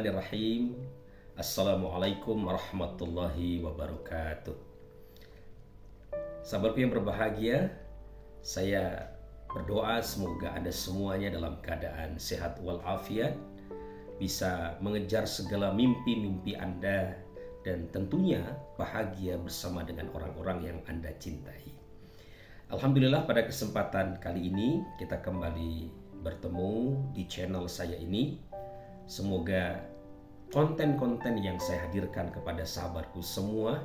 Bismillahirrahmanirrahim. Assalamualaikum warahmatullahi wabarakatuh. Sahabatku yang berbahagia, saya berdoa semoga Anda semuanya dalam keadaan sehat walafiat, bisa mengejar segala mimpi-mimpi Anda, dan tentunya bahagia bersama dengan orang-orang yang Anda cintai. Alhamdulillah, pada kesempatan kali ini kita kembali bertemu di channel saya ini. Semoga konten-konten yang saya hadirkan kepada sahabatku semua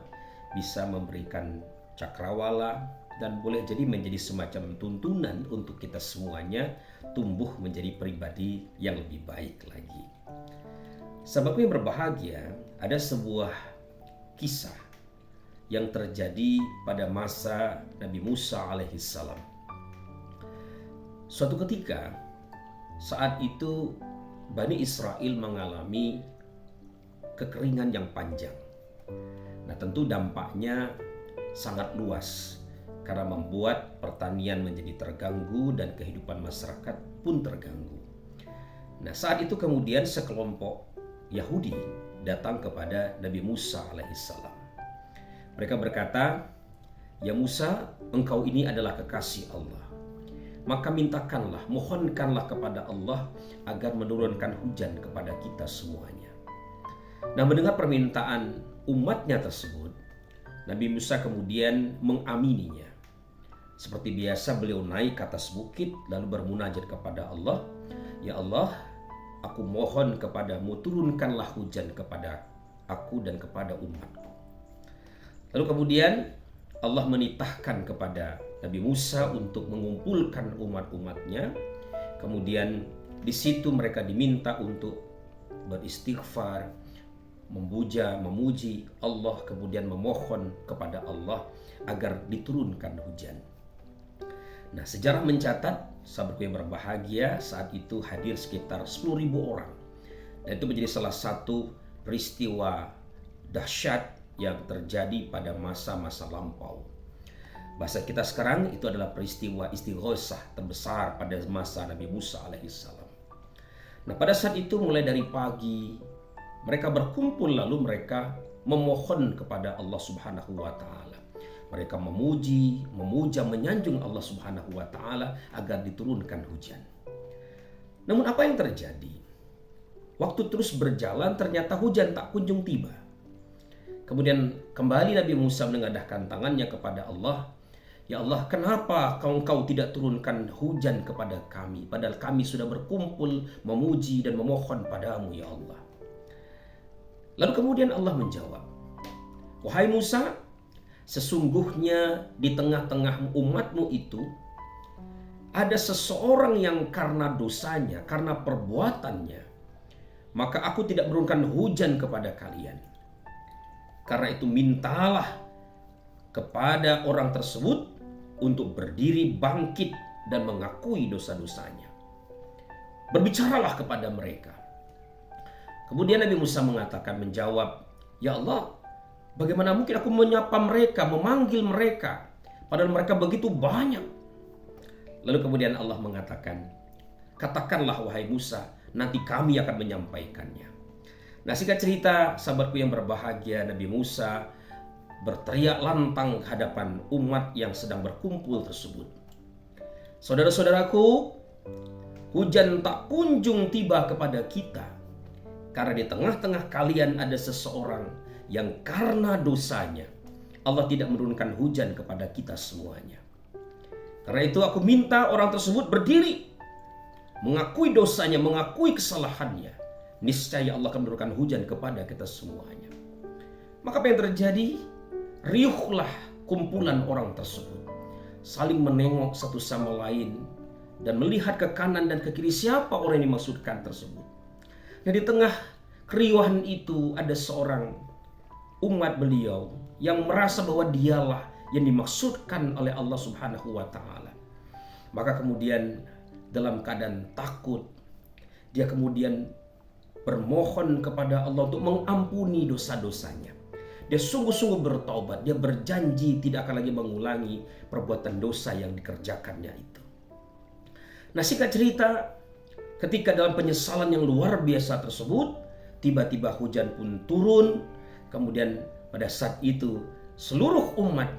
bisa memberikan cakrawala dan boleh jadi menjadi semacam tuntunan untuk kita semuanya tumbuh menjadi pribadi yang lebih baik lagi. Sahabatku yang berbahagia, ada sebuah kisah yang terjadi pada masa Nabi Musa alaihissalam. Suatu ketika, saat itu Bani Israel mengalami kekeringan yang panjang. Nah, tentu dampaknya sangat luas karena membuat pertanian menjadi terganggu dan kehidupan masyarakat pun terganggu. Nah, saat itu kemudian sekelompok Yahudi datang kepada Nabi Musa alaihissalam. Mereka berkata, "Ya Musa, engkau ini adalah kekasih Allah. Maka mintakanlah, mohonkanlah kepada Allah agar menurunkan hujan kepada kita semuanya." Nah, mendengar permintaan umatnya tersebut, Nabi Musa kemudian mengamininya. Seperti biasa, beliau naik ke atas bukit lalu bermunajat kepada Allah, "Ya Allah, aku mohon kepadamu, turunkanlah hujan kepada aku dan kepada umatku." Lalu kemudian Allah menitahkan kepada Nabi Musa untuk mengumpulkan umat-umatnya. Kemudian di situ mereka diminta untuk beristighfar, memuji Allah, kemudian memohon kepada Allah agar diturunkan hujan. Nah, sejarah mencatat, sahabatku yang berbahagia, saat itu hadir sekitar 10.000 orang. Dan itu menjadi salah satu peristiwa dahsyat yang terjadi pada masa-masa lampau. Bahasa kita sekarang itu adalah peristiwa istighosah terbesar pada masa Nabi Musa alaihissalam. Nah, pada saat itu mulai dari pagi mereka berkumpul lalu mereka memohon kepada Allah Subhanahu wa taala. Mereka memuji, memuja, menyanjung Allah Subhanahu wa taala agar diturunkan hujan. Namun apa yang terjadi? Waktu terus berjalan, ternyata hujan tak kunjung tiba. Kemudian kembali Nabi Musa menengadahkan tangannya kepada Allah. "Ya Allah, kenapa engkau tidak turunkan hujan kepada kami? Padahal kami sudah berkumpul memuji dan memohon padamu, ya Allah." Lalu kemudian Allah menjawab, "Wahai Musa, sesungguhnya di tengah-tengah umatmu itu ada seseorang yang karena dosanya, karena perbuatannya, maka aku tidak menurunkan hujan kepada kalian. Karena itu mintalah kepada orang tersebut untuk berdiri bangkit dan mengakui dosa-dosanya. Berbicaralah kepada mereka." Kemudian Nabi Musa mengatakan, menjawab, "Ya Allah, bagaimana mungkin aku menyapa mereka, memanggil mereka, padahal mereka begitu banyak." Lalu kemudian Allah mengatakan, "Katakanlah wahai Musa, nanti kami akan menyampaikannya." Nah, singkat cerita, sahabatku yang berbahagia, Nabi Musa berteriak lantang hadapan umat yang sedang berkumpul tersebut, "Saudara-saudaraku, hujan tak kunjung tiba kepada kita karena di tengah-tengah kalian ada seseorang yang karena dosanya Allah tidak menurunkan hujan kepada kita semuanya. Karena itu aku minta orang tersebut berdiri, mengakui dosanya, mengakui kesalahannya. Niscaya Allah akan menurunkan hujan kepada kita semuanya." Maka apa yang terjadi? Riuhlah kumpulan orang tersebut, saling menengok satu sama lain dan melihat ke kanan dan ke kiri siapa orang yang dimaksudkan tersebut. Nah, di tengah keriuhan itu ada seorang umat beliau yang merasa bahwa dialah yang dimaksudkan oleh Allah Subhanahu wa taala. Maka kemudian dalam keadaan takut, dia kemudian bermohon kepada Allah untuk mengampuni dosa-dosanya. Dia sungguh-sungguh bertaubat, dia berjanji tidak akan lagi mengulangi perbuatan dosa yang dikerjakannya itu. Nah, singkat cerita, ketika dalam penyesalan yang luar biasa tersebut, tiba-tiba hujan pun turun. Kemudian pada saat itu seluruh umat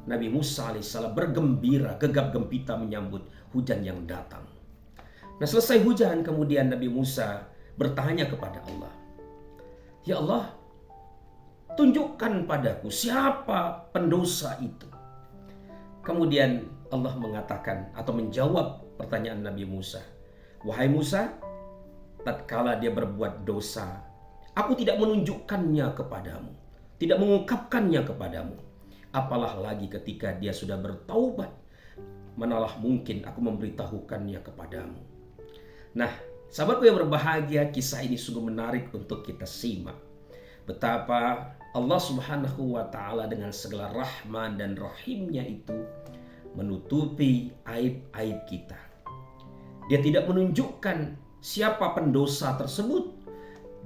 Nabi Musa alaihissalam bergembira, gegap gempita menyambut hujan yang datang. Nah, selesai hujan, kemudian Nabi Musa bertanya kepada Allah, "Ya Allah, tunjukkan padaku siapa pendosa itu." Kemudian Allah mengatakan atau menjawab pertanyaan Nabi Musa, "Wahai Musa, tatkala dia berbuat dosa, aku tidak menunjukkannya kepadamu, tidak mengungkapkannya kepadamu. Apalah lagi ketika dia sudah bertaubat, manalah mungkin aku memberitahukannya kepadamu." Nah, sahabatku yang berbahagia, kisah ini sungguh menarik untuk kita simak. Betapa Allah Subhanahu wa Ta'ala dengan segala rahman dan rahimnya itu menutupi aib-aib kita. Dia tidak menunjukkan siapa pendosa tersebut.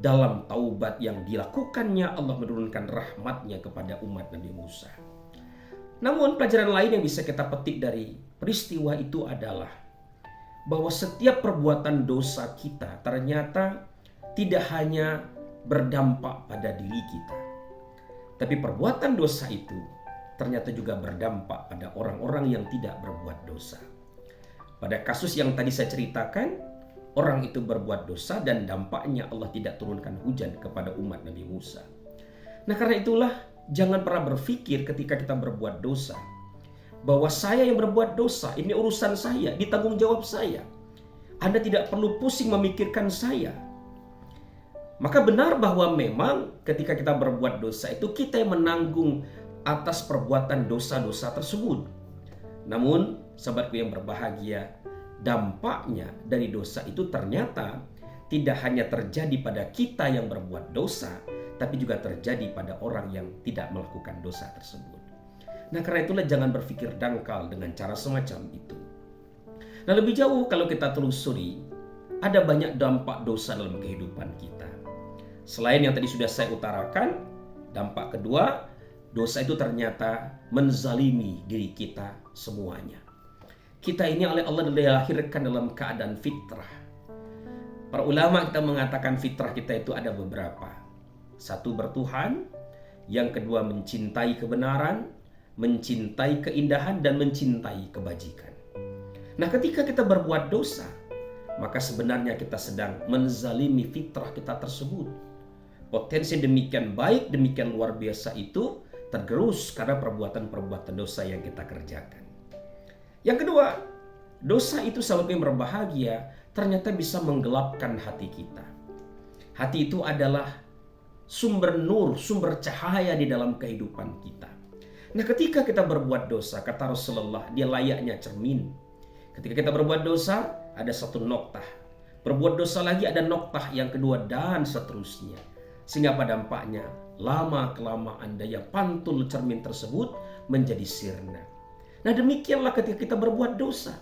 Dalam taubat yang dilakukannya, Allah menurunkan rahmatnya kepada umat Nabi Musa. Namun pelajaran lain yang bisa kita petik dari peristiwa itu adalah bahwa setiap perbuatan dosa kita ternyata tidak hanya berdampak pada diri kita, tapi perbuatan dosa itu ternyata juga berdampak pada orang-orang yang tidak berbuat dosa. Pada kasus yang tadi saya ceritakan, orang itu berbuat dosa dan dampaknya Allah tidak turunkan hujan kepada umat Nabi Musa. Nah, karena itulah jangan pernah berpikir ketika kita berbuat dosa bahwa saya yang berbuat dosa, ini urusan saya, ditanggung jawab saya. Anda tidak perlu pusing memikirkan saya. Maka benar bahwa memang ketika kita berbuat dosa itu kita yang menanggung atas perbuatan dosa-dosa tersebut. Namun, sahabatku yang berbahagia, dampaknya dari dosa itu ternyata tidak hanya terjadi pada kita yang berbuat dosa, tapi juga terjadi pada orang yang tidak melakukan dosa tersebut. Nah, karena itulah jangan berpikir dangkal dengan cara semacam itu. Nah, lebih jauh kalau kita telusuri, ada banyak dampak dosa dalam kehidupan kita. Selain yang tadi sudah saya utarakan, dampak kedua, dosa itu ternyata menzalimi diri kita semuanya. Kita ini oleh Allah dilahirkan dalam keadaan fitrah. Para ulama kita mengatakan fitrah kita itu ada beberapa. Satu, bertuhan. Yang kedua, mencintai kebenaran, mencintai keindahan, dan mencintai kebajikan. Nah, ketika kita berbuat dosa, maka sebenarnya kita sedang menzalimi fitrah kita tersebut. Potensi demikian baik, demikian luar biasa itu tergerus karena perbuatan-perbuatan dosa yang kita kerjakan. Yang kedua, dosa itu sahabat yang berbahagia ternyata bisa menggelapkan hati kita. Hati itu adalah sumber nur, sumber cahaya di dalam kehidupan kita. Nah, ketika kita berbuat dosa, kata Rasulullah, dia layaknya cermin. Ketika kita berbuat dosa, ada satu noktah. Berbuat dosa lagi ada noktah yang kedua, dan seterusnya. Sehingga pada dampaknya, lama-kelamaan daya pantul cermin tersebut menjadi sirna. Nah, demikianlah ketika kita berbuat dosa.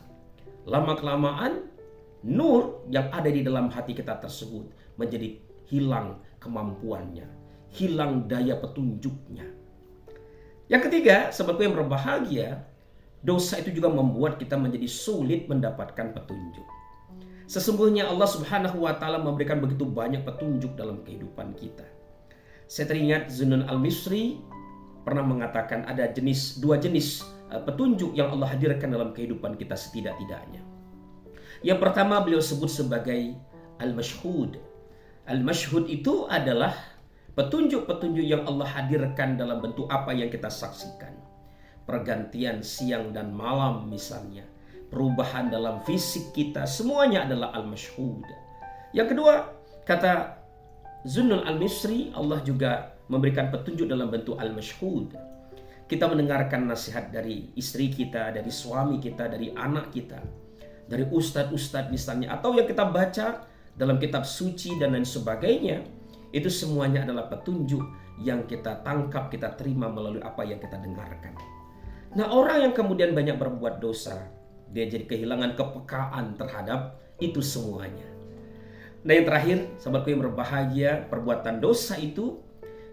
Lama-kelamaan, nur yang ada di dalam hati kita tersebut menjadi hilang kemampuannya, hilang daya petunjuknya. Yang ketiga, sahabatku yang berbahagia, dosa itu juga membuat kita menjadi sulit mendapatkan petunjuk. Sesungguhnya Allah Subhanahu wa Ta'ala memberikan begitu banyak petunjuk dalam kehidupan kita. Saya teringat Zunnun Al-Misri pernah mengatakan ada dua jenis petunjuk yang Allah hadirkan dalam kehidupan kita setidak-tidaknya. Yang pertama beliau sebut sebagai Al-Mashhud. Al-Mashhud itu adalah petunjuk-petunjuk yang Allah hadirkan dalam bentuk apa yang kita saksikan. Pergantian siang dan malam misalnya. Perubahan dalam fisik kita, semuanya adalah al-mashhud. Yang kedua, kata Zunnun Al-Misri, Allah juga memberikan petunjuk dalam bentuk al-mashhud. Kita mendengarkan nasihat dari istri kita, dari suami kita, dari anak kita, dari ustadz-ustadz misalnya, atau yang kita baca dalam kitab suci dan lain sebagainya. Itu semuanya adalah petunjuk yang kita tangkap, kita terima melalui apa yang kita dengarkan. Nah, orang yang kemudian banyak berbuat dosa, dia jadi kehilangan kepekaan terhadap itu semuanya. Nah, yang terakhir, sahabatku yang berbahagia, perbuatan dosa itu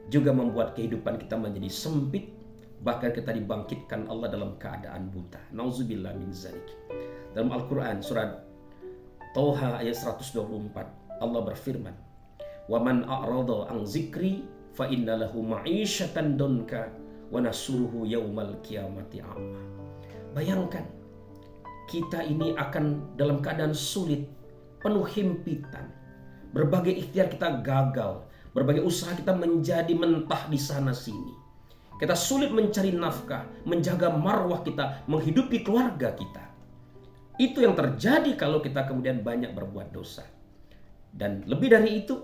juga membuat kehidupan kita menjadi sempit. Bahkan kita dibangkitkan Allah dalam keadaan buta. Nauzubillah min zalik. Dalam Al-Quran surat Toha ayat 124, Allah berfirman, Wa man a'rada an zikri fa inna lahu ma'isyatan donka wa nasuruhu yaumal qiyamati a'ma. Bayangkan, kita ini akan dalam keadaan sulit, penuh himpitan. Berbagai ikhtiar kita gagal, berbagai usaha kita menjadi mentah di sana sini. Kita sulit mencari nafkah, menjaga marwah kita, menghidupi keluarga kita. Itu yang terjadi kalau kita kemudian banyak berbuat dosa. Dan lebih dari itu,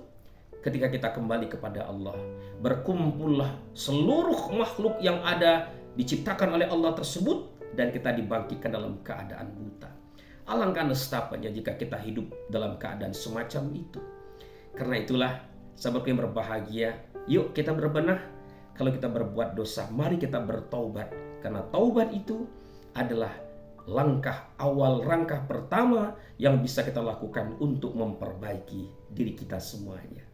ketika kita kembali kepada Allah, berkumpullah seluruh makhluk yang ada diciptakan oleh Allah tersebut, dan kita dibangkitkan dalam keadaan buta. Alangkah nestapanya jika kita hidup dalam keadaan semacam itu. Karena itulah, sahabatku yang berbahagia, yuk kita berbenah. Kalau kita berbuat dosa, mari kita bertaubat. Karena taubat itu adalah langkah awal, langkah pertama yang bisa kita lakukan untuk memperbaiki diri kita semuanya.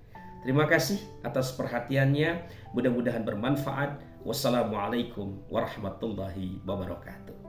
Terima kasih atas perhatiannya. Mudah-mudahan bermanfaat. Wassalamualaikum warahmatullahi wabarakatuh.